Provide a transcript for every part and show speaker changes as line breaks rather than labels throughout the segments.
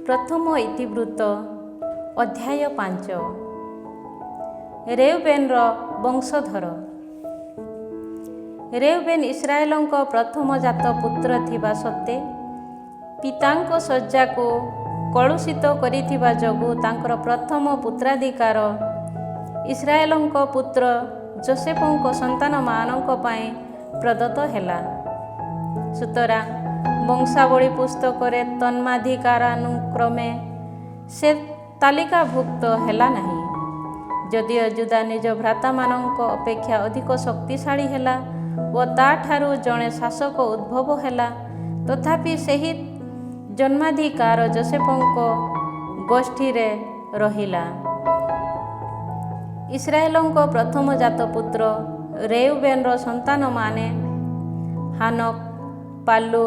ପ୍ରଥମ ଇତିବୃତ୍ତ ଅଧ୍ୟାୟ 5। ରେଉବେନର ବଂଶଧର। ରେଉବେନ ଇସ୍ରାଏଲଙ୍କ ପ୍ରଥମ ଜାତ ପୁତ୍ର ଥିବା ସତ୍ତ୍ୱେ ପିତାଙ୍କ ଶଯ୍ୟାକୁ କଳୁଷିତ କରିଥିବା ଯୋଗୁଁ ତାଙ୍କର ପ୍ରଥମ ପୁତ୍ରାଧିକାର ଇସ୍ରାଏଲଙ୍କ ପୁତ୍ର ଯୋସେଫଙ୍କ ସନ୍ତାନମାନଙ୍କ ପାଇଁ ପ୍ରଦତ୍ତ ହେଲା। ସୁତରାଂ ବଂଶାବଳୀ ପୁସ୍ତକରେ ତନ୍ମାଧିକାରାନୁକ୍ରମେ ସେ ତାଲିକାଭୁକ୍ତ ହେଲା ନାହିଁ। ଯଦିଓ ଯୁଦା ନିଜ ଭ୍ରାତାମାନଙ୍କ ଅପେକ୍ଷା ଅଧିକ ଶକ୍ତିଶାଳୀ ହେଲା ଓ ତାଠାରୁ ଜଣେ ଶାସକ ଉଦ୍ଭବ ହେଲା, ତଥାପି ସେହି ଜନ୍ମାଧିକାର ଯୋସେଫଙ୍କ ଗୋଷ୍ଠୀରେ ରହିଲା। ଇସ୍ରାଏଲଙ୍କ ପ୍ରଥମ ଜାତ ପୁତ୍ର ରେଉବେନର ସନ୍ତାନମାନେ ହାନୋକ, ପାଲୁ,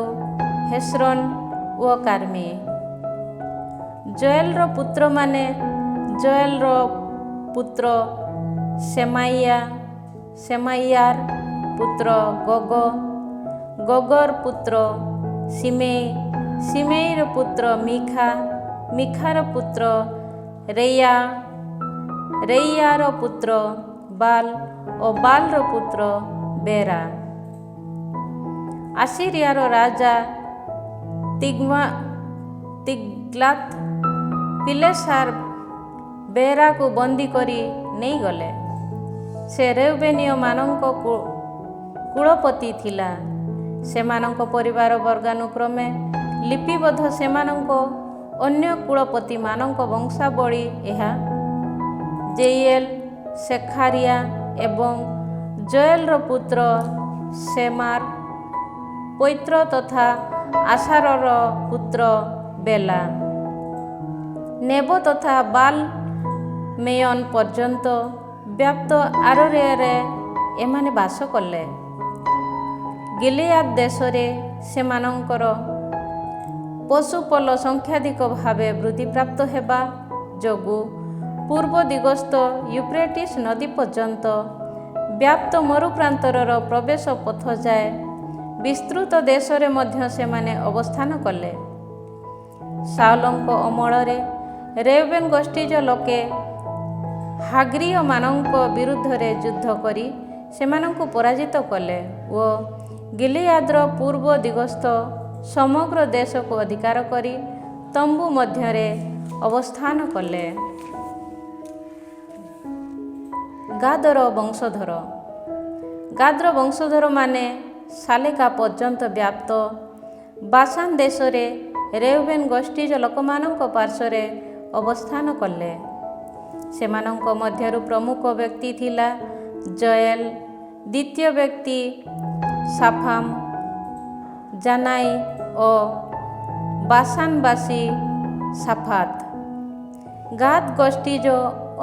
ହେସ୍ରୋନ ଓ କାର୍ମି। ଯୋଏଲର ପୁତ୍ରମାନେ ଯୋଏଲର ପୁତ୍ର ସେମାଇୟା, ସେମାଇୟାର ପୁତ୍ର ଗୋଗ, ଗୋଗର ପୁତ୍ର ସିମେଇ, ସିମେଇର ପୁତ୍ର ମିଖା, ମିଖାର ପୁତ୍ର ରେୟା, ରେଇୟାର ପୁତ୍ର ବାଲ ଓ ବାଲର ପୁତ୍ର ବେରା। ଆସିରିଆର ରାଜା ତିଗ୍ଲାଥ ପିଲେସାର ବେରାକୁ ବନ୍ଦୀ କରି ନେଇଗଲେ। ସେ ରେଉବେନୀୟମାନଙ୍କ କୁଳପତି ଥିଲା। ସେମାନଙ୍କ ପରିବାର ବର୍ଗାନୁକ୍ରମେ ଲିପିବଦ୍ଧ। ସେମାନଙ୍କ ଅନ୍ୟ କୁଳପତିମାନଙ୍କ ବଂଶାବଳୀ ଏହା: ଜେଇଏଲ, ସେଖାରିୟା ଏବଂ ଯୋଏଲର ପୁତ୍ର ସେମାର, ପୈତ୍ର ତଥା ଆସାରର ପୁତ୍ର ବେଲା, ନେବୋ ତଥା ବାଲ ମେୟନ ପର୍ଯ୍ୟନ୍ତ ବ୍ୟାପ୍ତ ଆରୋରରେ ଏମାନେ ବାସ କଲେ। ଗିଲିଆଦ ଦେଶରେ ସେମାନଙ୍କର ପଶୁପଲ ସଂଖ୍ୟାଧିକ ଭାବେ ବୃଦ୍ଧିପ୍ରାପ୍ତ ହେବା ଯୋଗୁଁ ପୂର୍ବ ଦିଗସ୍ଥ ୟୁଫ୍ରେଟିସ୍ ନଦୀ ପର୍ଯ୍ୟନ୍ତ ବ୍ୟାପ୍ତ ମରୁପ୍ରାନ୍ତରର ପ୍ରବେଶ ପଥ ଯାଏ ବିସ୍ତୃତ ଦେଶରେ ମଧ୍ୟ ସେମାନେ ଅବସ୍ଥାନ କଲେ। ସାଉଲଙ୍କ ଅମଳରେ ରେଉବେନ ଗୋଷ୍ଠୀଜ ଲୋକେ ହାଗ୍ରୀୟମାନଙ୍କ ବିରୁଦ୍ଧରେ ଯୁଦ୍ଧ କରି ସେମାନଙ୍କୁ ପରାଜିତ କଲେ ଓ ଗିଲିଆଦର ପୂର୍ବ ଦିଗସ୍ଥ ସମଗ୍ର ଦେଶକୁ ଅଧିକାର କରି ତମ୍ବୁ ମଧ୍ୟରେ ଅବସ୍ଥାନ କଲେ। ଗାଦର ବଂଶଧର। ଗାଦର ବଂଶଧରମାନେ ସାଲେକା ପର୍ଯ୍ୟନ୍ତ ବ୍ୟାପ୍ତ ବାସାନ ଦେଶରେ ରେଉବେନ ଗୋଷ୍ଠୀଜ ଲୋକମାନଙ୍କ ପାର୍ଶ୍ୱରେ ଅବସ୍ଥାନ କଲେ। ସେମାନଙ୍କ ମଧ୍ୟରୁ ପ୍ରମୁଖ ବ୍ୟକ୍ତି ଥିଲା ଯୋଏଲ, ଦ୍ୱିତୀୟ ବ୍ୟକ୍ତି ସାଫାମ, ଜାନାଇ ଓ ବାସାନବାସୀ ସାଫାତ। ଗାଦ ଗୋଷ୍ଠୀଜ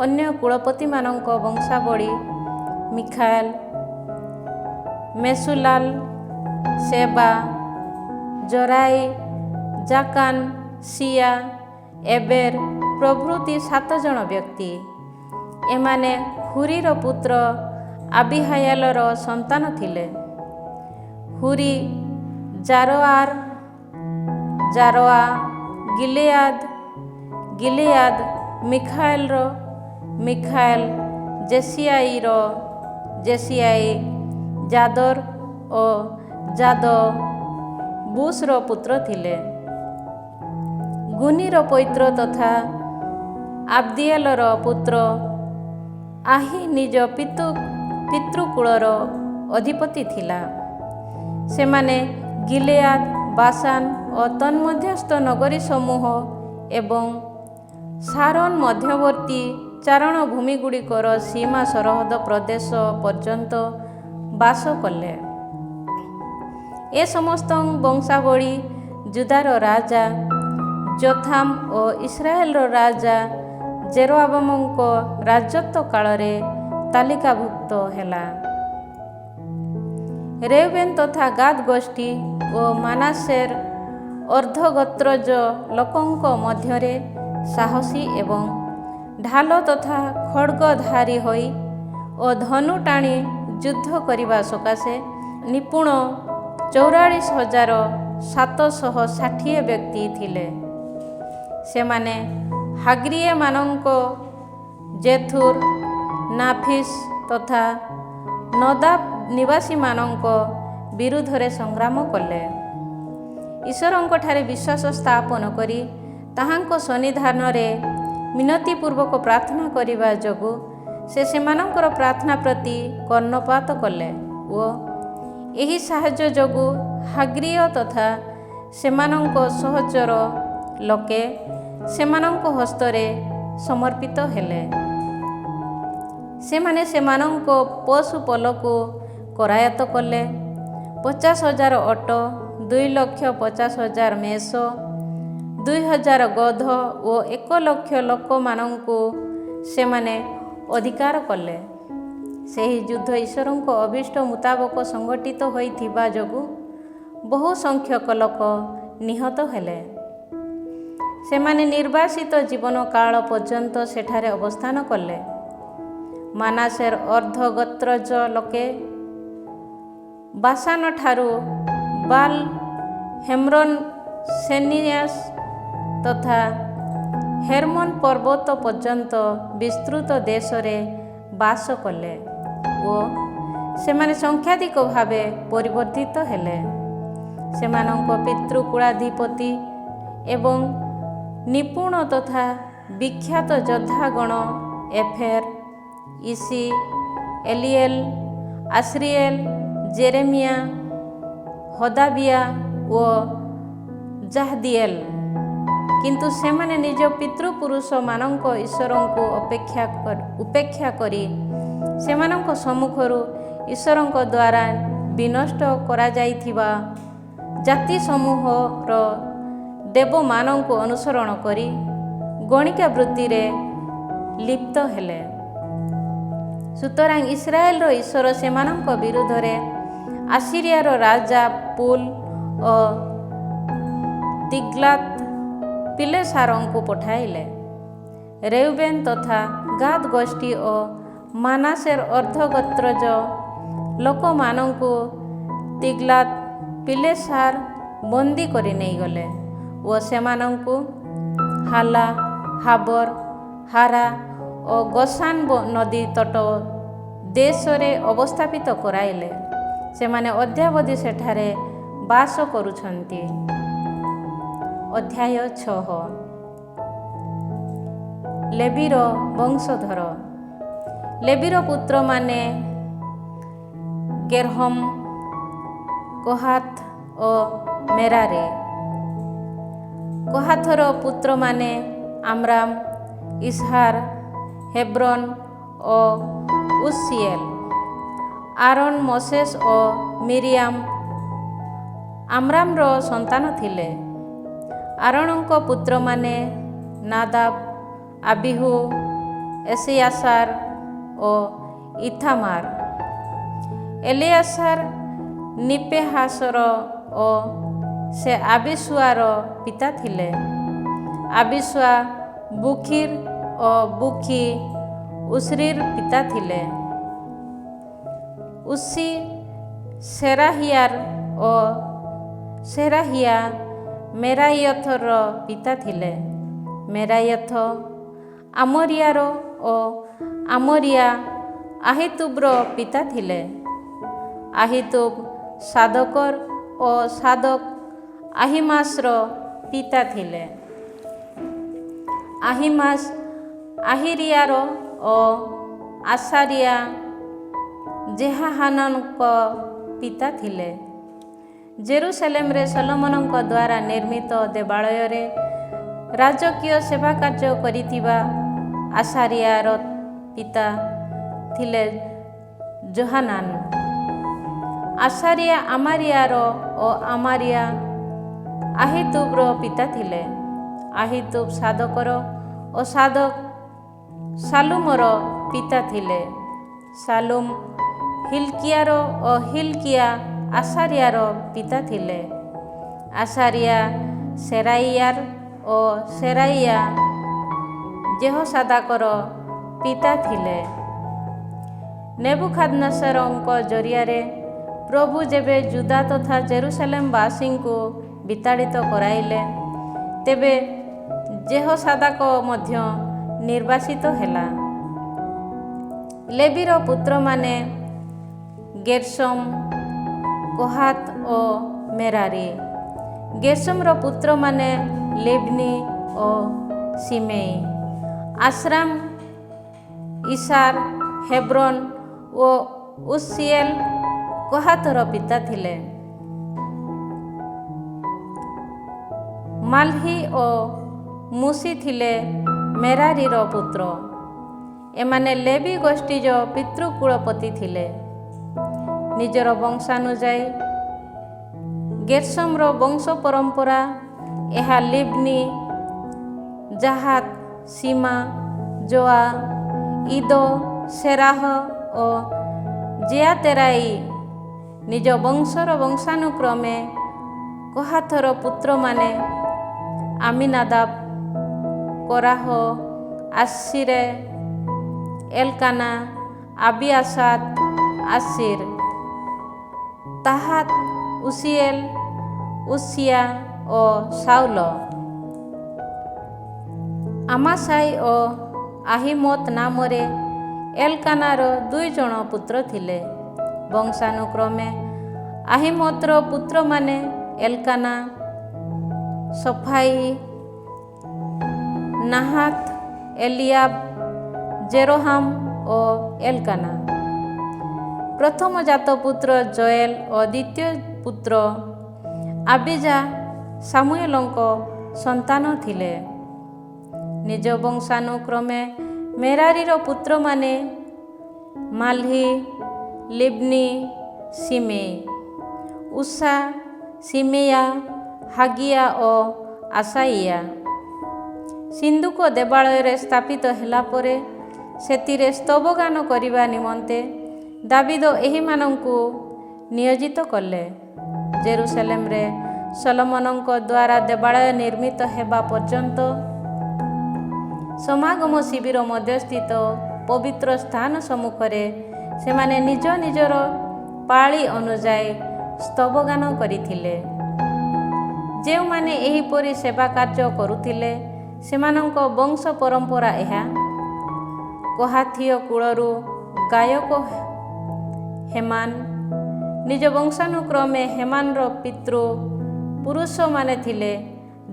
ଅନ୍ୟ କୁଳପତିମାନଙ୍କ ବଂଶାବଳୀ ମିଖାଏଲ, ମେସୁଲାଲ, ସେବା, ଜୋରାଇ, ଜାକାନ, ସିୟା, ଏବେର ପ୍ରଭୃତି 7 ଜଣ ବ୍ୟକ୍ତି। ଏମାନେ ହୁରିର ପୁତ୍ର ଆବିହାୟାଲର ସନ୍ତାନ ଥିଲେ। ହୁରି ଜାରୋଆର, ଜାରୋଆ ଗିଲିଆଦ, ଗିଲିଆଦ ମିଖାଏଲର, ମିଖାଏଲ ଜେସିଆଇର, ଜେସିଆଇ ଜାଦର ଓ ଜାଦ ବୁସର ପୁତ୍ର ଥିଲେ। ଗୁନିର ପୈତ୍ର ତଥା ଆବ୍ଦିଏଲର ପୁତ୍ର ଆହି ନିଜ ପିତୃକୁଳର ଅଧିପତି ଥିଲା। ସେମାନେ ଗିଲିଆଦ, ବାସାନ ଓ ତନ୍ମଧ୍ୟସ୍ଥ ନଗରୀ ସମୂହ ଏବଂ ଶାରୋନ ମଧ୍ୟବର୍ତ୍ତୀ ଚାରଣ ଭୂମିଗୁଡ଼ିକର ସୀମା ସରହଦ ପ୍ରଦେଶ ପର୍ଯ୍ୟନ୍ତ ବାସ କଲେ। ଏ ସମସ୍ତ ବଂଶାବଳୀ ଯୁଦାର ରାଜା ଯୋଥାମ ଓ ଇସ୍ରାଏଲର ରାଜା ଜେରୋବାମଙ୍କ ରାଜତ୍ୱ କାଳରେ ତାଲିକାଭୁକ୍ତ ହେଲା। ରେଉବେନ ତଥା ଗାଦ ଗୋଷ୍ଠୀ ଓ ମାନାସେର ଅର୍ଦ୍ଧଗୋତ୍ରଜ ଲୋକଙ୍କ ମଧ୍ୟରେ ସାହସୀ ଏବଂ ଢାଲ ତଥା ଖଡ୍ଗଧାରୀ ହୋଇ ଓ ଧନୁ ଟାଣି ଯୁଦ୍ଧ କରିବା ସକାଶେ ନିପୁଣ 44,760 ବ୍ୟକ୍ତି ଥିଲେ। ସେମାନେ ହାଗ୍ରିଏମାନଙ୍କ ଜେଥୁର, ନାଫିସ୍ ତଥା ନଦାବ ନିବାସୀମାନଙ୍କ ବିରୁଦ୍ଧରେ ସଂଗ୍ରାମ କଲେ। ଈଶ୍ୱରଙ୍କଠାରେ ବିଶ୍ୱାସ ସ୍ଥାପନ କରି ତାହାଙ୍କ ସନ୍ନିଧାନରେ ମିନତିପୂର୍ବକ ପ୍ରାର୍ଥନା କରିବା ଯୋଗୁଁ ସେ ସେମାନଙ୍କର ପ୍ରାର୍ଥନା ପ୍ରତି କର୍ଣ୍ଣପାତ କଲେ ଓ ଏହି ସାହାଯ୍ୟ ଯୋଗୁଁ ହାଗ୍ରିୟ ତଥା ସେମାନଙ୍କ ସହଚର ଲୋକେ ସେମାନଙ୍କ ହସ୍ତରେ ସମର୍ପିତ ହେଲେ। ସେମାନେ ସେମାନଙ୍କ ପଶୁପଲକୁ କରାୟତ୍ତ କଲେ। 50,000 ଅଟ, 2,50,000 ମେଷ, 2,000 ଗଧ ଓ 1,00,000 ଲୋକମାନଙ୍କୁ ସେମାନେ ଅଧିକାର କଲେ। ସେହି ଯୁଦ୍ଧ ଈଶ୍ୱରଙ୍କ ଅଭୀଷ୍ଟ ମୁତାବକ ସଂଗଠିତ ହୋଇଥିବା ଯୋଗୁଁ ବହୁ ସଂଖ୍ୟକ ଲୋକ ନିହତ ହେଲେ। ସେମାନେ ନିର୍ବାସିତ ଜୀବନକାଳ ପର୍ଯ୍ୟନ୍ତ ସେଠାରେ ଅବସ୍ଥାନ କଲେ। ମାନାସେର ଅର୍ଦ୍ଧଗୋତ୍ରଜ ଲୋକେ ବାସାନଠାରୁ ବାଲ ହେମ୍ରୋନ, ସେନିୟାସ ତଥା ହେର୍ମୋନ ପର୍ବତ ପର୍ଯ୍ୟନ୍ତ ବିସ୍ତୃତ ଦେଶରେ ବାସ କଲେ ଓ ସେମାନେ ସଂଖ୍ୟାଧିକ ଭାବେ ପରିବର୍ଦ୍ଧିତ ହେଲେ। ସେମାନଙ୍କ ପିତୃକୁଳାଧିପତି ଏବଂ ନିପୁଣ ତଥା ବିଖ୍ୟାତ ଯୋଦ୍ଧାଗଣ ଏଫେର, ଇସି, ଏଲିଏଲ, ଆସ୍ରିଏଲ, ଜେରେମିଆ, ହଦାବିଆ ଓ ଜାହଦିଏଲ। କିନ୍ତୁ ସେମାନେ ନିଜ ପିତୃପୁରୁଷମାନଙ୍କ ଈଶ୍ୱରଙ୍କୁ ଉପେକ୍ଷା କରି ସେମାନଙ୍କ ସମ୍ମୁଖରୁ ଈଶ୍ୱରଙ୍କ ଦ୍ୱାରା ବିନଷ୍ଟ କରାଯାଇଥିବା ଜାତି ସମୂହର ଦେବମାନଙ୍କୁ ଅନୁସରଣ କରି ଗଣିକା ବୃତ୍ତିରେ ଲିପ୍ତ ହେଲେ। ସୁତରାଂ ଇସ୍ରାଏଲର ଈଶ୍ୱର ସେମାନଙ୍କ ବିରୁଦ୍ଧରେ ଆସିରିଆର ରାଜା ପୁଲ ଓ ତିଗ୍ଲାତ ପିଲେସାରଙ୍କୁ ପଠାଇଲେ। ରେଉବେନ ତଥା ଗାଦ ଗୋଷ୍ଠୀ ଓ ମାନାସେର ଅର୍ଦ୍ଧଗୋତ୍ରଜ ଲୋକମାନଙ୍କୁ ତିଗ୍ଲାତ ପିଲେସାର ବନ୍ଦୀ କରି ନେଇଗଲେ ଓ ସେମାନଙ୍କୁ ହାଲା, ହାବର, ହାରା ଓ ଗୋସାନ ନଦୀ ତଟ ଦେଶରେ ଅବସ୍ଥାପିତ କରାଇଲେ। ସେମାନେ ଅଦ୍ୟାବଧି ସେଠାରେ ବାସ କରୁଛନ୍ତି। ଅଧ୍ୟାୟ 6। ଲେବୀର ବଂଶଧର। ଲେବୀର ପୁତ୍ରମାନେ ଗେର୍ହମ, କୋହାଥ ଓ ମେରାରୀ। କୋହାଥର ପୁତ୍ରମାନେ ଆମ୍ରାମ, ଇସହାର, ହେବ୍ରୋନ ଓ ଉସିଏଲ। ଆରୋନ, ମୋସେସ ଓ ମିରିୟାମ ଆମ୍ରାମର ସନ୍ତାନ ଥିଲେ। ଆରୋନଙ୍କ ପୁତ୍ରମାନେ ନାଦାବ, ଆବିହୁ, ଏସିଆସାର ଓ ଇଥାମାର। ଏଲିଆସାର ନିପେହାସର ଓ ସେ ଆବିସୁଆର ପିତା ଥିଲେ। ଆବିସୁଆ ବୁକିର ଓ ବୁକି ଉସ୍ରିର ପିତା ଥିଲେ। ଉସି ସେରାହିୟାର ଓ ସେରାହିୟା ମେରାୟଥର ପିତା ଥିଲେ। ମେରାୟଥ ଆମରିୟାର ଓ ଆମରିୟା আহিତୁବର ପିତା ଥିଲେ। আহিତୁବ ସାଦୋକର ଓ ସାଦୋକ আহিମାସର ପିତା ଥିଲେ। আহিମାସ আহিରିୟାର ଓ ଆସାରିୟା ଜେହାହାନଙ୍କ ପିତା ଥିଲେ। ଜେରୁସାଲେମରେ ସଲୋମନଙ୍କ ଦ୍ୱାରା ନିର୍ମିତ ଦେବାଳୟରେ ରାଜକୀୟ ସେବା କାର୍ଯ୍ୟ କରିଥିବା ଆସାରିୟାର ପିତା ଥିଲେ ଯୋହାନାନ। ଆସାରିୟା ଆମାରିୟାର ଓ ଆମାରିୟା আহিତୁବର ପିତା ଥିଲେ। আহিତୁବ ସାଦୋକର ଓ ସାଦୋକ ସାଲୁମର ପିତା ଥିଲେ। ସାଲୁମ ହିଲକିୟାର ଓ ହିଲକିୟା ଆସାରିୟାର ପିତା ଥିଲେ। ଆସାରିୟା ସେରାଇୟାର ଓ ସେରାଇୟା ଜେହୋସାଦାକର ପିତା ଥିଲେ। ନେବୁଖାଦ୍ନେସରଙ୍କ ଜରିଆରେ ପ୍ରଭୁ ଯେବେ ଜୁଦା ତଥା ଜେରୁସାଲେମବାସୀଙ୍କୁ ବିତାଡ଼ିତ କରାଇଲେ, ତେବେ ଜେହୋସାଦାକ ମଧ୍ୟ ନିର୍ବାସିତ ହେଲା। ଲେବିର ପୁତ୍ରମାନେ ଗେର୍ଶମ, କୋହାତ ଓ ମେରାରୀ। ଗେର୍ଶମର ପୁତ୍ରମାନେ ଲିବ୍ନି ଓ ସିମେଇ। ଆଶ୍ରାମ, ଇସାର, ହେବ୍ରୋନ ଓ ଉସିଏଲ କୋହାତର ପିତା ଥିଲେ। ମାଲହି ଓ ମୁସି ଥିଲେ ମେରାରୀର ପୁତ୍ର। ଏମାନେ ଲେବି ଗୋଷ୍ଠୀର ପିତୃକୁଳପତି ଥିଲେ। ନିଜର ବଂଶାନୁଯାୟୀ ଗେର୍ଶମର ବଂଶ ପରମ୍ପରା ଏହା ଲିବ୍ନି, ଜାହାତ, ସୀମା, ଯୋଆ, ଇଦୋ, ସେରାହ ଓ ଜେଆତେରାଇ। ନିଜ ବଂଶର ବଂଶାନୁକ୍ରମେ କୋହାଥର ପୁତ୍ରମାନେ ଆମିନାଦାବ, କୋରାହ, ଆଶିରେ, ଏଲକାନା, ଆବିଆସାଦ, ଆଶିର, ତାହାତ, ଉସିଏଲ, ଉସିଆ ଓ ସାଉଲ। ଆମାସାଇ ଓ আহিମୋତ ନାମରେ ଏଲକାନାର 2 ଜଣ ପୁତ୍ର ଥିଲେ। ବଂଶାନୁକ୍ରମେ আহিମୋତର ପୁତ୍ରମାନେ ଏଲକାନା, ସଫାଇ, ନାହାତ, ଏଲିଆବ, ଜେରୋହାମ ଓ ଏଲକାନା। ପ୍ରଥମ ଜାତ ପୁତ୍ର ଜୋଏଲ ଓ ଦ୍ୱିତୀୟ ପୁତ୍ର ଆବିଜା ସାମୁଏଲଙ୍କ ସନ୍ତାନ ଥିଲେ। ନିଜ ବଂଶାନୁକ୍ରମେ ମେରାରୀର ପୁତ୍ରମାନେ ମାଲହି, ଲିବ୍ନି, ସିମେଇ, ଉଷା, ସିମେୟା, ହାଗିୟା ଓ ଆଶାଇୟା। ସିନ୍ଦୁକ ଦେବାଳୟରେ ସ୍ଥାପିତ ହେଲା ପରେ ସେଥିରେ ସ୍ତବଗାନ କରିବା ନିମନ୍ତେ ଦାବିଦ ଏହିମାନଙ୍କୁ ନିୟୋଜିତ କଲେ। ଜେରୁସାଲେମରେ ସଲୋମନଙ୍କ ଦ୍ୱାରା ଦେବାଳୟ ନିର୍ମିତ ହେବା ପର୍ଯ୍ୟନ୍ତ ସମାଗମ ଶିବିର ମଧ୍ୟସ୍ଥିତ ପବିତ୍ର ସ୍ଥାନ ସମ୍ମୁଖରେ ସେମାନେ ନିଜ ନିଜର ପାଳି ଅନୁଯାୟୀ ସ୍ତବଗାନ କରିଥିଲେ। ଯେଉଁମାନେ ଏହିପରି ସେବା କାର୍ଯ୍ୟ କରୁଥିଲେ ସେମାନଙ୍କ ବଂଶ ପରମ୍ପରା ଏହା। କୋହାଥୀୟ କୁଳରୁ ଗାୟକ ହେମାନ। ନିଜ ବଂଶାନୁକ୍ରମେ ହେମାନର ପିତୃ ପୁରୁଷମାନେ ଥିଲେ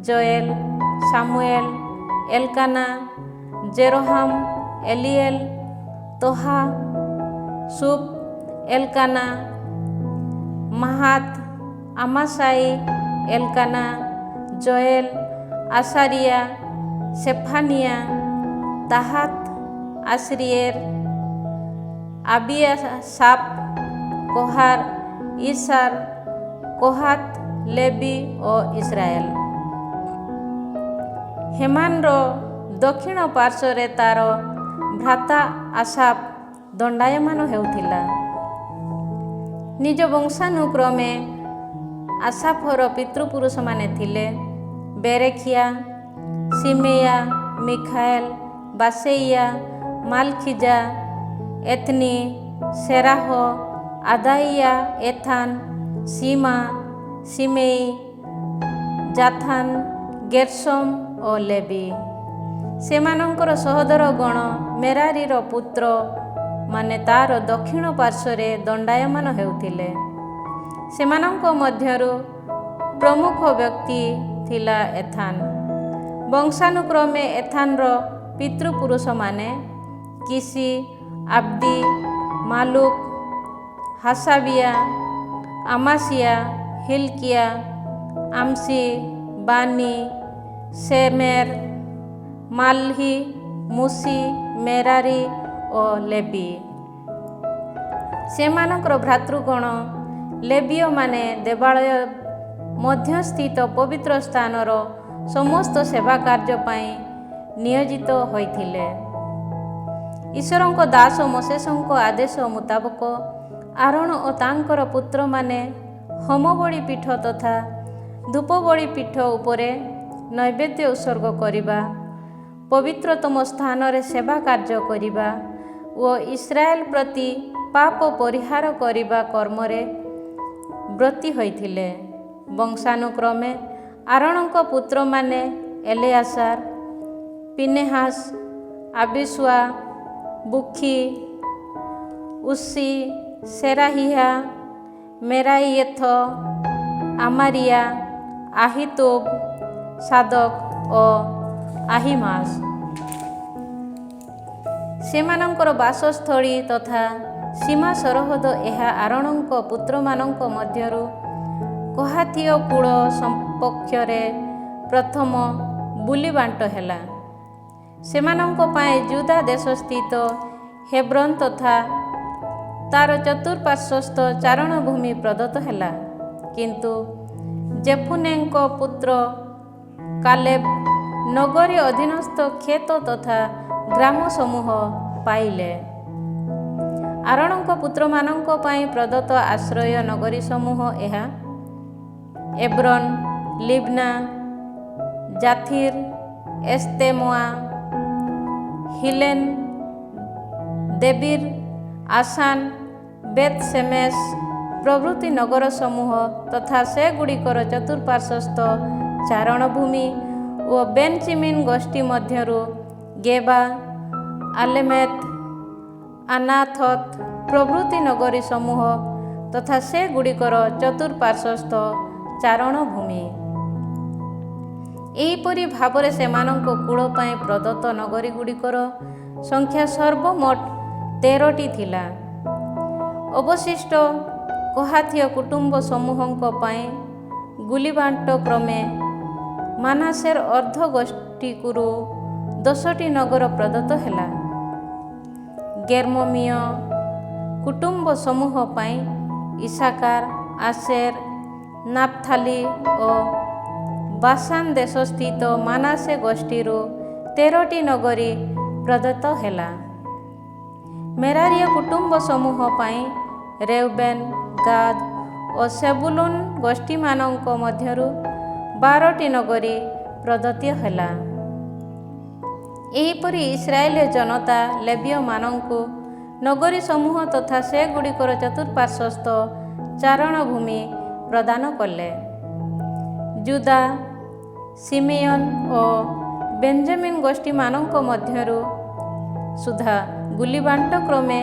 ଜୋଏଲ, ସାମୁଏଲ, ଏଲକାନା, ଜେରୋହାମ, ଏଲିଏଲ, ତୋହା, ସୁବ, ଏଲକାନା, ମାହାତ, ଆମାସାଇ, ଏଲକାନା, ଜୋଏଲ, ଆଶାରିୟା, ସେଫାନିୟା, ତାହାତ, ଆଶରିଏର, ଆବିଆସାପ, କୋହାର, ଇସାର, କୋହାତ, ଲେବି ଓ ଇସ୍ରାଏଲ। ହେମାନର ଦକ୍ଷିଣ ପାର୍ଶ୍ୱରେ ତାର ଭ୍ରାତା ଆସାପ ଦଣ୍ଡାୟମାନ ହେଉଥିଲା। ନିଜ ବଂଶାନୁକ୍ରମେ ଆସାଫର ପିତୃପୁରୁଷମାନେ ଥିଲେ ବେରେଖିଆ, ସିମେୟା, ମିଖାଏଲ, ବାସେଇୟା, ମାଲଖିଜା, ଏଥନି, ସେରାହ, ଆଦାଇୟା, ଏଥାନ, ସୀମା, ସିମେଇ, ଜାଥାନ, ଗେର୍ଶମ ଓ ଲେବି। ସେମାନଙ୍କର ସହୋଦର ଗଣ ମେରାରୀର ପୁତ୍ର ମାନେ ତାର ଦକ୍ଷିଣ ପାର୍ଶ୍ୱରେ ଦଣ୍ଡାୟମାନ ହେଉଥିଲେ। ସେମାନଙ୍କ ମଧ୍ୟରୁ ପ୍ରମୁଖ ବ୍ୟକ୍ତି ଥିଲା ଏଥାନ। ବଂଶାନୁକ୍ରମେ ଏଥାନର ପିତୃପୁରୁଷମାନେ କିସି, ଆବ୍ଦି, ମାଲୁକ, ହାସାବିୟା, ଆମାସିୟା, ହିଲକିୟା, ଆମସି, ବାନି, ସେମେର, ମାଲହି, ମୁସି, ମେରାରୀ ଓ ଲେବି। ସେମାନଙ୍କର ଭ୍ରାତୃଗଣ ଲେବୀୟମାନେ ଦେବାଳୟ ମଧ୍ୟସ୍ଥିତ ପବିତ୍ର ସ୍ଥାନର ସମସ୍ତ ସେବା କାର୍ଯ୍ୟ ପାଇଁ ନିୟୋଜିତ ହୋଇଥିଲେ। ଈଶ୍ୱରଙ୍କ ଦାସ ମୋଶେସଙ୍କ ଆଦେଶ ମୁତାବକ ଆରୋନ ଓ ତାଙ୍କର ପୁତ୍ରମାନେ ହୋମବଳି ପୀଠ ତଥା ଧୂପବଳି ପୀଠ ଉପରେ ନୈବେଦ୍ୟ ଉତ୍ସର୍ଗ କରିବା, ପବିତ୍ରତମ ସ୍ଥାନରେ ସେବା କାର୍ଯ୍ୟ କରିବା ଓ ଇସ୍ରାଏଲ ପ୍ରତି ପାପ ପରିହାର କରିବା କର୍ମରେ ବ୍ରତୀ ହୋଇଥିଲେ। ବଂଶାନୁକ୍ରମେ ଆରୋନଙ୍କ ପୁତ୍ରମାନେ ଏଲେଆସାର, ପିନେହାସ, ଆବିସୁଆ, ବୁଖି, ଉସି, ସେରାହିଆ, ମେରାଇଏଥ, ଆମାରିଆ, আহিତୋବ, ସାଦକ ଓ আহিମାସ। ସେମାନଙ୍କର ବାସସ୍ଥଳୀ ତଥା ସୀମା ସରହଦ ଏହା ଆରୋନଙ୍କ ପୁତ୍ରମାନଙ୍କ ମଧ୍ୟରୁ କହାତୀୟ କୁଳ ସପକ୍ଷରେ ପ୍ରଥମ ବୁଲିବାଣ୍ଟ ହେଲା। ସେମାନଙ୍କ ପାଇଁ ଜୁଦା ଦେଶସ୍ଥିତ ହେବ୍ରୋନ ତଥା ତାର ଚତୁଃପାର୍ଶ୍ୱସ୍ଥ ଚାରଣଭୂମି ପ୍ରଦତ୍ତ ହେଲା। କିନ୍ତୁ ଜେଫୁନେଙ୍କ ପୁତ୍ର କାଲେବ ନଗରୀ ଅଧୀନସ୍ଥ କ୍ଷେତ ତଥା ଗ୍ରାମ ସମୂହ ପାଇଲେ। ଆରୋନଙ୍କ ପୁତ୍ରମାନଙ୍କ ପାଇଁ ପ୍ରଦତ୍ତ ଆଶ୍ରୟ ନଗରୀ ସମୂହ ଏହା ଏବ୍ରୋନ, ଲିବ୍ନା, ଜାଥିର, ଏସ୍ତେମୋଆ, ହିଲେନ, ଦେବୀର, ଆସାନ, ବେତସେମେଶ ପ୍ରଭୃତି ନଗର ସମୂହ ତଥା ସେଗୁଡ଼ିକର ଚତୁଃପାର୍ଶ୍ୱସ୍ଥ ଚାରଣଭୂମି ଓ ବେନଚିମିନ ଗୋଷ୍ଠୀ ମଧ୍ୟରୁ ଗେବା, ଆଲେମେତ, ଆନାଥତ ପ୍ରଭୃତି ନଗରୀ ସମୂହ ତଥା ସେଗୁଡ଼ିକର ଚତୁଃପାର୍ଶ୍ୱସ୍ଥ ଚାରଣଭୂମି। ଏହିପରି ଭାବରେ ସେମାନଙ୍କ କୁଳ ପାଇଁ ପ୍ରଦତ୍ତ ନଗରୀଗୁଡ଼ିକର ସଂଖ୍ୟା ସର୍ବମୋଟ 13ଟି ଥିଲା। ଅବଶିଷ୍ଟ କହାତୀୟ କୁଟୁମ୍ବ ସମୂହଙ୍କ ପାଇଁ ଗୁଲିବାଣ୍ଟ କ୍ରମେ ମାନାସେର ଅର୍ଦ୍ଧଗୋଷ୍ଠୀକୁରୁ 10ଟି ନଗର ପ୍ରଦତ୍ତ ହେଲା। ଗେର୍ମମୀୟ କୁଟୁମ୍ବ ସମୂହ ପାଇଁ ଇସାକାର, ଆସେର, ନାଫଥାଲି ଓ ବାସାନ ଦେଶସ୍ଥିତ ମାନାସେ ଗୋଷ୍ଠୀରୁ 13ଟି ନଗରୀ ପ୍ରଦତ୍ତ ହେଲା। ମେରାରୀୟ କୁଟୁମ୍ବ ସମୂହ ପାଇଁ ରେଉବେନ, ଗାଦ ଓ ସେବୁଲୁନ ଗୋଷ୍ଠୀମାନଙ୍କ ମଧ୍ୟରୁ 12ଟି ନଗରୀ ପ୍ରଦତ୍ତ ହେଲା। ଏହିପରି ଇସ୍ରାଏଲୀୟ ଜନତା ଲେବୀୟମାନଙ୍କୁ ନଗରୀ ସମୂହ ତଥା ସେଗୁଡ଼ିକର ଚତୁଃପାର୍ଶ୍ୱସ୍ଥ ଚାରଣଭୂମି ପ୍ରଦାନ କଲେ। ଜୁଦା, ସିମିୟନ ଓ ବେଞ୍ଜାମିନ ଗୋଷ୍ଠୀମାନଙ୍କ ମଧ୍ୟରୁ ସୁଦ୍ଧା ଗୁଲିବାଣ୍ଟ କ୍ରମେ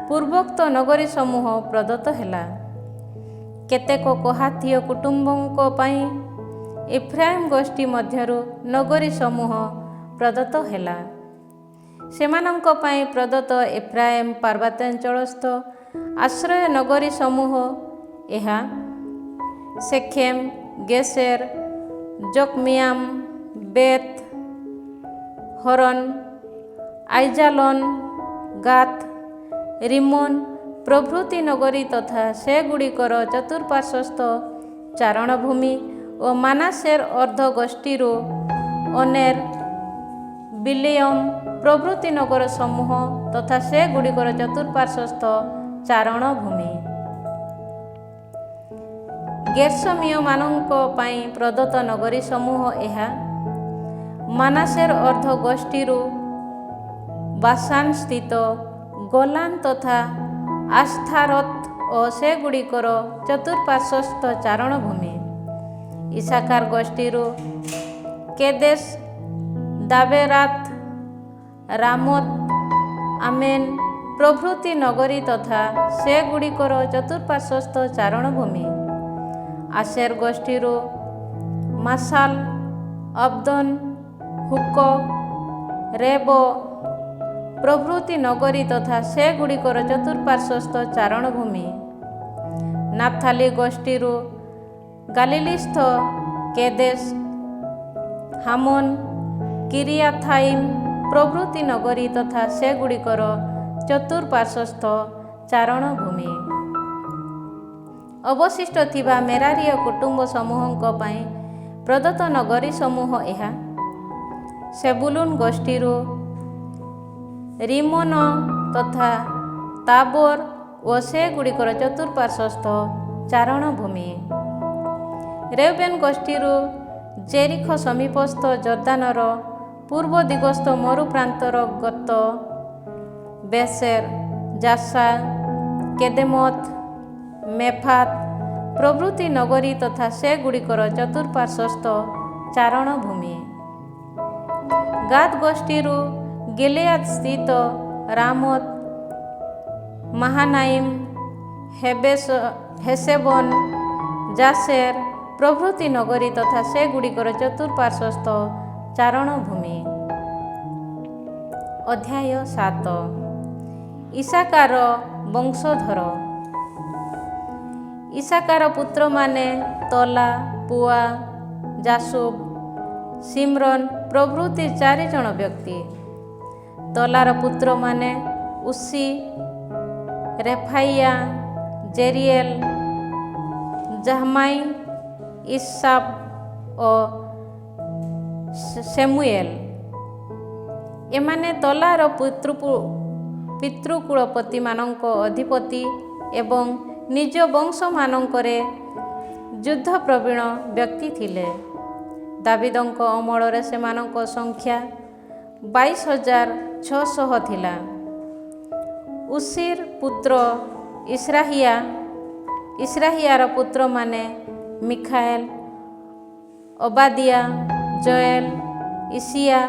ପୂର୍ବୋକ୍ତ ନଗରୀ ସମୂହ ପ୍ରଦତ୍ତ ହେଲା। କେତେକ କହାତୀୟ କୁଟୁମ୍ବଙ୍କ ପାଇଁ ଏଫ୍ରାଇମ ଗୋଷ୍ଠୀ ମଧ୍ୟରୁ ନଗରୀ ସମୂହ ପ୍ରଦତ୍ତ ହେଲା। ସେମାନଙ୍କ ପାଇଁ ପ୍ରଦତ୍ତ ଏଫ୍ରାଇମ ପାର୍ବତ୍ୟାଞ୍ଚଳସ୍ଥ ଆଶ୍ରୟ ନଗରୀ ସମୂହ ଏହା ସେଖେମ, ଗେସେର, ଯୋକମିଆମ, ବେତ ହରୋନ, ଆଇଜାଲନ, ଗାଥ, ରିମୋନ ପ୍ରଭୃତି ନଗରୀ ତଥା ସେଗୁଡ଼ିକର ଚତୁଃପାର୍ଶ୍ୱସ୍ଥ ଚାରଣଭୂମି ଓ ମାନାସେର ଅର୍ଦ୍ଧଗୋଷ୍ଠୀରୁ ଅନେର, ବିଲେୟମ ପ୍ରଭୃତି ନଗର ସମୂହ ତଥା ସେଗୁଡ଼ିକର ଚତୁଃପାର୍ଶ୍ୱସ୍ଥ ଚାରଣଭୂମି। ଗେର୍ସମୀୟମାନଙ୍କ ପାଇଁ ପ୍ରଦତ୍ତ ନଗରୀ ସମୂହ ଏହା ମାନାସେର ଅର୍ଦ୍ଧଗୋଷ୍ଠୀରୁ ବାସାନ ସ୍ଥିତ ଗୋଲାନ ତଥା ଆସ୍ତାରୋଥ ଓ ସେଗୁଡ଼ିକର ଚତୁଃପାର୍ଶ୍ୱସ୍ଥ ଚାରଣଭୂମି। ଇସାକାର ଗୋଷ୍ଠୀରୁ କେଦେଶ, ଦାବେରାତ, ରାମୋତ, ଆମେନ ପ୍ରଭୃତି ନଗରୀ ତଥା ସେଗୁଡ଼ିକର ଚତୁଃପାର୍ଶ୍ୱସ୍ଥ ଚାରଣଭୂମି। ଆସେର ଗୋଷ୍ଠୀରୁ ମାସାଲ, ଅବଦୋନ, ହୁକ, ରେବ ପ୍ରଭୃତି ନଗରୀ ତଥା ସେଗୁଡ଼ିକର ଚତୁଃପାର୍ଶ୍ୱସ୍ଥ ଚାରଣଭୂମି। ନାଫଥାଲି ଗୋଷ୍ଠୀରୁ ଗାଲିଲିସ୍ଥ କେଦେଶ, ହାମୋନ, କିରିୟାଥାଇମ ପ୍ରଭୃତି ନଗରୀ ତଥା ସେଗୁଡ଼ିକର ଚତୁଃପାର୍ଶ୍ୱସ୍ଥ ଚାରଣଭୂମି। ଅବଶିଷ୍ଟ ଥିବା ମେରାରୀୟ କୁଟୁମ୍ବ ସମୂହଙ୍କ ପାଇଁ ପ୍ରଦତ୍ତ ନଗରୀ ସମୂହ ଏହା ସେବୁଲୁନ ଗୋଷ୍ଠୀରୁ ରିମୋନ ତଥା ତାବୋର ଓ ସେଗୁଡ଼ିକର ଚତୁଃପାର୍ଶ୍ୱସ୍ଥ ଚାରଣଭୂମି। ରେଉବେନ ଗୋଷ୍ଠୀରୁ ଜେରିଖ ସମୀପସ୍ଥ ଜର୍ଦାନର ପୂର୍ବ ଦିଗସ୍ଥ ମରୁପ୍ରାନ୍ତର ଗତ ବେସେର, ଜାସା, କେଦେମୋତ, ମେଫାତ ପ୍ରଭୃତି ନଗରୀ ତଥା ସେଗୁଡ଼ିକର ଚତୁଃପାର୍ଶ୍ୱସ୍ଥ ଚାରଣଭୂମି। ଗାଦ ଗୋଷ୍ଠୀରୁ ଗିଲିଆଦ ସ୍ଥିତ ରାମୋତ, ମାହାନାଇମ୍, ହେଶେବନ, ଜାସେର ପ୍ରଭୃତି ନଗରୀ ତଥା ସେଗୁଡ଼ିକର ଚତୁଃପାର୍ଶ୍ୱସ୍ଥ ଚାରଣଭୂମି। ଅଧ୍ୟାୟ 7 ଇସାକାର ବଂଶଧର। ଇସାକାର ପୁତ୍ରମାନେ ତଲା, ପୁଆ, ଜାସୁବ, ସିମ୍ରନ ପ୍ରଭୃତି 4 ଜଣ ବ୍ୟକ୍ତି। ତଲାର ପୁତ୍ରମାନେ ଉସି, ରେଫାଇୟା, ଜେରିଏଲ, ଜାହ୍ମାଇ, ଇସାବ ଓ ସେମୁଏଲ। ଏମାନେ ତଲାର ପିତୃକୁଳପତିମାନଙ୍କ ଅଧିପତି ଏବଂ ନିଜ ବଂଶମାନଙ୍କରେ ଯୁଦ୍ଧପ୍ରବୀଣ ବ୍ୟକ୍ତି ଥିଲେ। ଦାବିଦଙ୍କ ଅମଳରେ ସେମାନଙ୍କ ସଂଖ୍ୟା 22,600 ଥିଲା। ଉସିର ପୁତ୍ର ଇସ୍ରାହିୟାର ପୁତ୍ରମାନେ ମିଖାଏଲ, ଅବାଦିଆ, ଜୋଏଲ, ଇସିୟା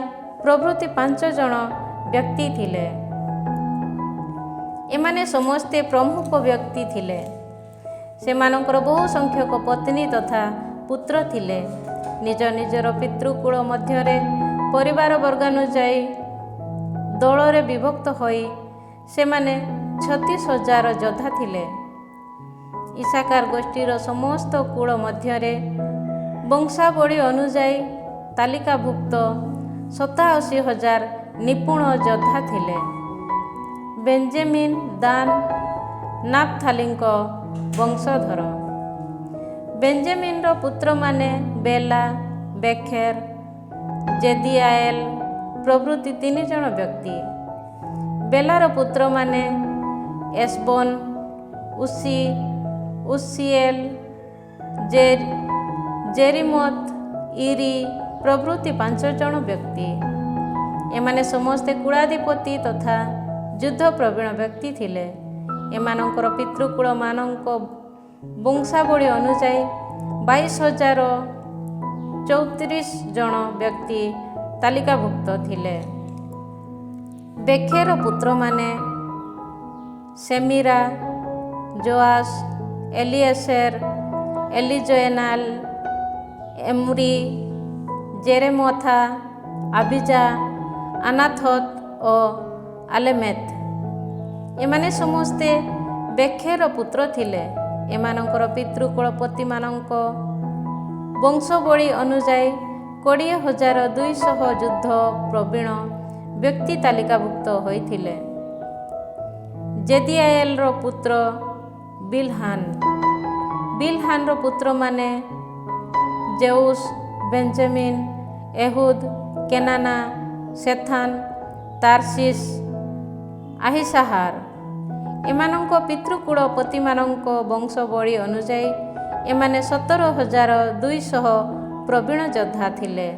ପ୍ରଭୃତି 5 ଜଣ ବ୍ୟକ୍ତି ଥିଲେ। ଏମାନେ ସମସ୍ତେ ପ୍ରମୁଖ ବ୍ୟକ୍ତି ଥିଲେ। ସେମାନଙ୍କର ବହୁ ସଂଖ୍ୟକ ପତ୍ନୀ ତଥା ପୁତ୍ର ଥିଲେ। ନିଜ ନିଜର ପିତୃକୁଳ ମଧ୍ୟରେ ପରିବାର ବର୍ଗାନୁଯାୟୀ ଦଳରେ ବିଭକ୍ତ ହୋଇ ସେମାନେ 36,000 ଯୋଦ୍ଧା ଥିଲେ। ଇସାକାର ଗୋଷ୍ଠୀର ସମସ୍ତ କୁଳ ମଧ୍ୟରେ ବଂଶାବଳୀ ଅନୁଯାୟୀ ତାଲିକାଭୁକ୍ତ 87,000 ନିପୁଣ ଯୋଦ୍ଧା ଥିଲେ। ବେଞ୍ଜାମିନ, ଦାନ, ନାପଥାଲିଙ୍କ ବଂଶଧର। ବେଞ୍ଜାମିନର ପୁତ୍ରମାନେ ବେଲା, ବେଖେର, ଜେଦିଆଏଲ ପ୍ରଭୃତି 3 ଜଣ ବ୍ୟକ୍ତି। ବେଲାର ପୁତ୍ରମାନେ ଏସବନ, ଉସି, ଉସିଏଲ, ଜେରିମୋତ, ଇରି ପ୍ରଭୃତି 5 ଜଣ ବ୍ୟକ୍ତି। ଏମାନେ ସମସ୍ତେ କୁଳାଧିପତି ତଥା ଯୁଦ୍ଧପ୍ରବୀଣ ବ୍ୟକ୍ତି ଥିଲେ। ଏମାନଙ୍କର ପିତୃକୁଳମାନଙ୍କ ବଂଶାବଳୀ ଅନୁଯାୟୀ 22,034 ଜଣ ବ୍ୟକ୍ତି ତାଲିକାଭୁକ୍ତ ଥିଲେ। ବେଖେର ପୁତ୍ରମାନେ ସେମିରା, ଯୋଆସ, ଏଲିଏସେର, ଏଲିଜୋଏନାଲ, ଏମ୍ରି, ଜେରେମୋଥା, ଆବିଜା, ଆନାଥୋତ ଓ ଆଲେମେତ। ଏମାନେ ସମସ୍ତେ ବେଖେର ପୁତ୍ର ଥିଲେ। ଏମାନଙ୍କର ପିତୃକୁଳପତିମାନଙ୍କ ବଂଶବଳୀ ଅନୁଯାୟୀ 20,200 ଯୁଦ୍ଧ ପ୍ରବୀଣ ବ୍ୟକ୍ତି ତାଲିକାଭୁକ୍ତ ହୋଇଥିଲେ। ଜେଦିଆଏଲର ପୁତ୍ର ବିଲହାନର ପୁତ୍ରମାନେ ଜେଉସ, ବେଞ୍ଜାମିନ, ଏହୁଦ, କେନାନା, ସେଥାନ, ତାର୍ସିସ, আহিସାହାର। ଏମାନଙ୍କ ପିତୃକୁଳପତିମାନଙ୍କ ବଂଶବଳୀ ଅନୁଯାୟୀ ଏମାନେ 17,200 ପ୍ରବୀଣ ଯୋଦ୍ଧା ଥିଲେ।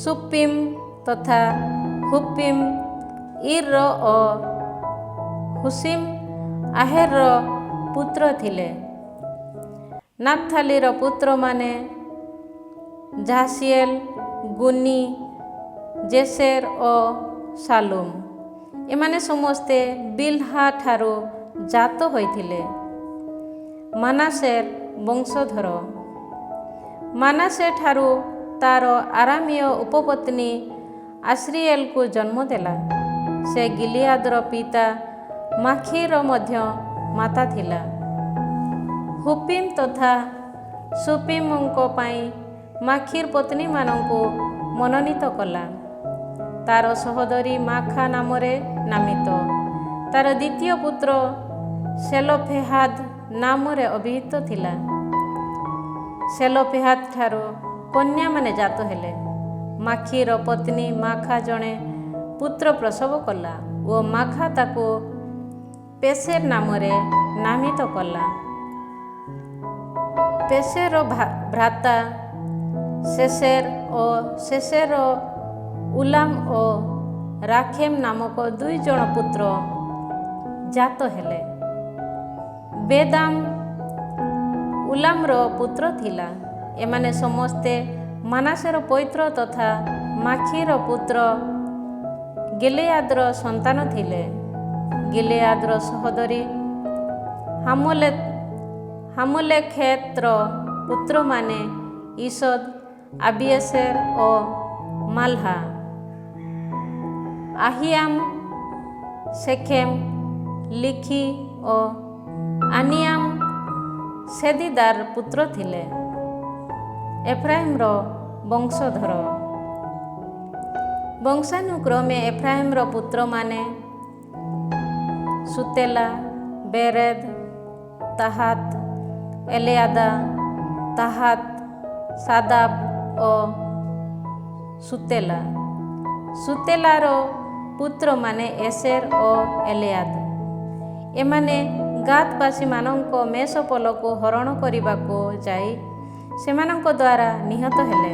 ସୁପିମ ତଥା ହୁପିମ ଇର ଓ ହୁସିମ ଆହେରର ପୁତ୍ର ଥିଲେ। ନାପଥାଲିର ପୁତ୍ରମାନେ ଯାହସିଏଲ, ଗୁନି, ଜେସେର ଓ ସାଲୁମ। ଏମାନେ ସମସ୍ତେ ବିଲହାଠାରୁ ଜାତ ହୋଇଥିଲେ। ମାନାସେର ବଂଶଧର। ମାନାସେଠାରୁ ତାର ଆରାମୀୟ ଉପପତ୍ନୀ ଆଶ୍ରିଏଲକୁ ଜନ୍ମ ଦେଲା। ସେ ଗିଲିଆଦର ପିତା ମାଖିର ମଧ୍ୟ ମାତା ଥିଲା। ହୁପିମ ତଥା ସୁପିମଙ୍କ ପାଇଁ ମାଖିର ପତ୍ନୀମାନଙ୍କୁ ମନୋନୀତ କଲା। ତାର ସହୋଦରୀ ମାଖା ନାମରେ ନାମିତ। ତାର ଦ୍ୱିତୀୟ ପୁତ୍ର ସେଲୋଫେହାଦ ନାମରେ ଅଭିହିତ ଥିଲା। ସେଲୋଫେହାଦ ଠାରୁ କନ୍ୟାମାନେ ଜାତ ହେଲେ। ମାଖିର ପତ୍ନୀ ମାଖା ଜଣେ ପୁତ୍ର ପ୍ରସବ କଲା ଓ ମାଖା ତାକୁ ପେସେର ନାମରେ ନାମିତ କଲା। ପେସେର ଭ୍ରାତା ଶେସେର ଓ ଶେସେର ଉଲାମ ଓ ରାଖେମ ନାମକ 2 ଜଣ ପୁତ୍ର ଜାତ ହେଲେ। ବେଦାମ ଉଲାମର ପୁତ୍ର ଥିଲା। ଏମାନେ ସମସ୍ତେ ମାନାସେର ପୈତ୍ର ତଥା ମାଖିର ପୁତ୍ର ଗିଲିଆଦର ସନ୍ତାନ ଥିଲେ। ଗିଲିଆଦର ସହୋଦରୀ ହାମୋଲେଖେତର ପୁତ୍ରମାନେ ଇସଦ, ଆବିଏସେର ଓ ମାଲ୍ହା। আহিୟାମ, ଶେଖେମ, ଲିଖି ଓ ଆନିୟାମ ସେଦିଦାର ପୁତ୍ର ଥିଲେ। ଏଫ୍ରାଇମର ବଂଶଧର। ବଂଶାନୁକ୍ରମେ ଏଫ୍ରାଇମର ପୁତ୍ରମାନେ ସୁତେଲା, ବେରେଦ, ତାହାତ, ଏଲିଆଦା, ତାହାତ, ସାଦାବ ଓ ସୁତେଲା। ସୁତେଲାର ପୁତ୍ରମାନେ ଏସେର ଓ ଏଲିଆଦ। ଏମାନେ ଗାଦବାସୀମାନଙ୍କ ମେଷପଲକୁ ହରଣ କରିବାକୁ ଯାଇ ସେମାନଙ୍କ ଦ୍ୱାରା ନିହତ ହେଲେ।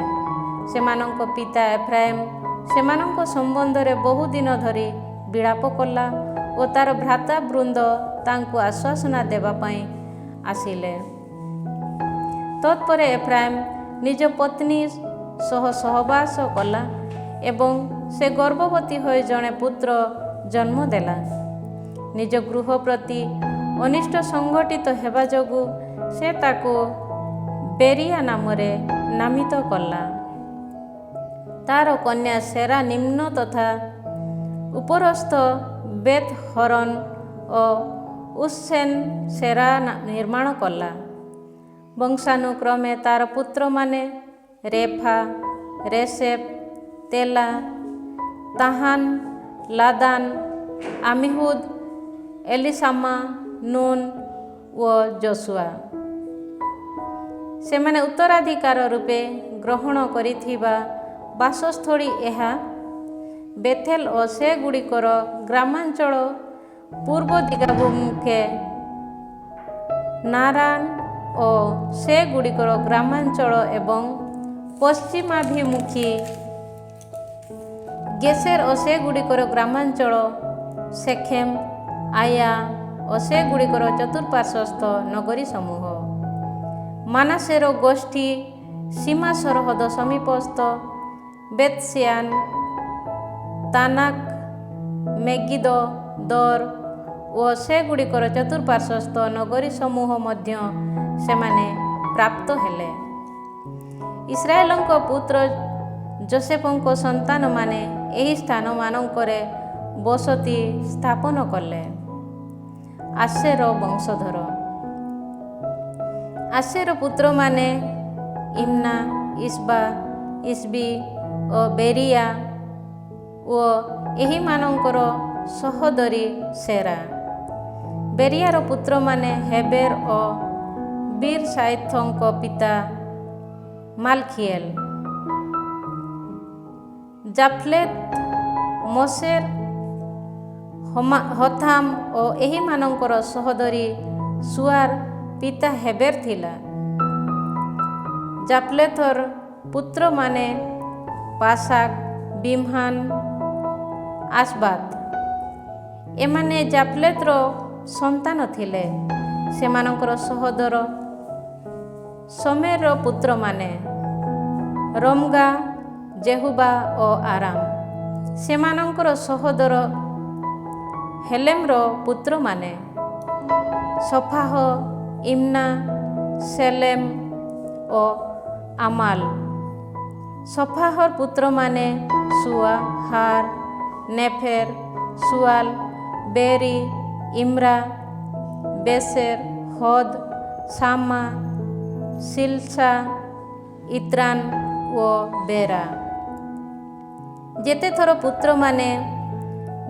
ସେମାନଙ୍କ ପିତା ଏଫ୍ରାଇମ ସେମାନଙ୍କ ସମ୍ବନ୍ଧରେ ବହୁଦିନ ଧରି ବିଳାପ କଲା ଓ ତାର ଭ୍ରାତାବୃନ୍ଦ ତାଙ୍କୁ ଆଶ୍ୱାସନା ଦେବା ପାଇଁ ଆସିଲେ। ତତ୍ପରେ ଏଫ୍ରାଇମ ନିଜ ପତ୍ନୀ ସହ ସହବାସ କଲା ଏବଂ ସେ ଗର୍ଭବତୀ ହୋଇ ଜଣେ ପୁତ୍ର ଜନ୍ମ ଦେଲା। ନିଜ ଗୃହ ପ୍ରତି ଅନିଷ୍ଟ ସଂଘଟିତ ହେବା ଯୋଗୁଁ ସେ ତାକୁ ବେରିଆ ନାମରେ ନାମିତ କଲା। ତାର କନ୍ୟା ସେରା ନିମ୍ନ ତଥା ଉପରସ୍ଥ ବେତ୍ ହରନ ଓ ଉସ୍ସେନ ସେରା ନିର୍ମାଣ କଲା। ବଂଶାନୁକ୍ରମେ ତାର ପୁତ୍ରମାନେ ରେଫା, ରେସେପ, ତେଲା, ତାହାନ, ଲାଦାନ, ଆମିହୁଦ, ଏଲିସାମା, ନୁନ ଓ ଯୋଶୁଆ। ସେମାନେ ଉତ୍ତରାଧିକାର ରୂପେ ଗ୍ରହଣ କରିଥିବା ବାସସ୍ଥଳୀ ଏହା ବେଥେଲ ଓ ସେଗୁଡ଼ିକର ଗ୍ରାମାଞ୍ଚଳ, ପୂର୍ବ ଦିଗାଭିମୁଖେ ନାରାନ ଓ ସେଗୁଡ଼ିକର ଗ୍ରାମାଞ୍ଚଳ ଏବଂ ପଶ୍ଚିମାଭିମୁଖୀ ଗେସେର ଓ ସେଗୁଡ଼ିକର ଗ୍ରାମାଞ୍ଚଳ, ଶେଖେମ, ଆୟା ଓ ସେଗୁଡ଼ିକର ଚତୁଃପାର୍ଶ୍ୱସ୍ଥ ନଗରୀ ସମୂହ। ମାନାସେର ଗୋଷ୍ଠୀ ସୀମା ସରହଦ ସମୀପସ୍ଥ ବେତସିଆନ, ତାନାକ, ମେଗିଦୋ, ଦୋର ଓ ସେଗୁଡ଼ିକର ଚତୁଃପାର୍ଶ୍ୱସ୍ଥ ନଗରୀ ସମୂହ ମଧ୍ୟ ସେମାନେ ପ୍ରାପ୍ତ ହେଲେ। ଇସ୍ରାଏଲଙ୍କ ପୁତ୍ର ଯୋସେଫଙ୍କ ସନ୍ତାନମାନେ ଏହି ସ୍ଥାନମାନଙ୍କରେ ବସତି ସ୍ଥାପନ କଲେ। ଆସେର ବଂଶଧର। ଆସେର ପୁତ୍ରମାନେ ଇମ୍ନା, ଇସବା, ଇସବି ଓ ବେରିଆ ଓ ଏହିମାନଙ୍କର ସହୋଦରୀ ସେରା। ବେରିଆର ପୁତ୍ରମାନେ ହେବେର ଓ ବିରସାଇଥଙ୍କ ପିତା ମାଲଖିଏଲ। ଜାଫଲେତ, ମୋସେର, ହଥାମ ଓ ଏହିମାନଙ୍କର ସହୋଦରୀ ସୁଆର ପିତା ହେବେର ଥିଲା। ଜାଫଲେଥର ପୁତ୍ରମାନେ ପାସାକ, ବିମ୍ହାନ, ଆସବାତ। ଏମାନେ ଜାଫଲେତର ସନ୍ତାନ ଥିଲେ। ସେମାନଙ୍କର ସହୋଦର ସୋମେରର ପୁତ୍ରମାନେ ରମଗା, ଜେହୁବା ଓ ଆରାମ। ସେମାନଙ୍କର ସହୋଦର ହେଲେମର ପୁତ୍ରମାନେ ସଫାହ, ଇମ୍ନା, ସେଲେମ ଓ আমাল। ସଫାହର ପୁତ୍ରମାନେ ସୁଆ, ହାର, ନେଫେର, ସୁଆଲ, ବେରି, ଇମ୍ରା, ବେସେର, ହଦ, ସାମା, ସିଲସା, ଇତ୍ରାନ ଓ ବେରା। ଯେତେଥର ପୁତ୍ରମାନେ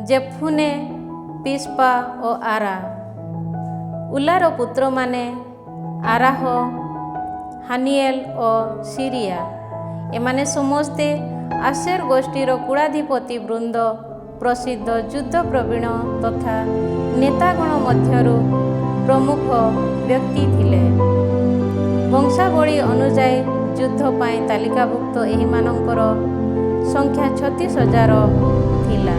ଜେଫୁନେ, ପିସ୍ପା ଓ ଆରା। ଉଲାର ପୁତ୍ରମାନେ ଆରାହ, ହାନିଏଲ ଓ ସିରିଆ। ଏମାନେ ସମସ୍ତେ ଆସେର ଗୋଷ୍ଠୀର କୁଳାଧିପତି ବୃନ୍ଦ, ପ୍ରସିଦ୍ଧ ଯୁଦ୍ଧପ୍ରବୀଣ ତଥା ନେତାଗଣ ମଧ୍ୟରୁ ପ୍ରମୁଖ ବ୍ୟକ୍ତି ଥିଲେ। ବଂଶାବଳୀ ଅନୁଯାୟୀ ଯୁଦ୍ଧ ପାଇଁ ତାଲିକାଭୁକ୍ତ ଏହିମାନଙ୍କର ସଂଖ୍ୟା 36,000 ଥିଲା।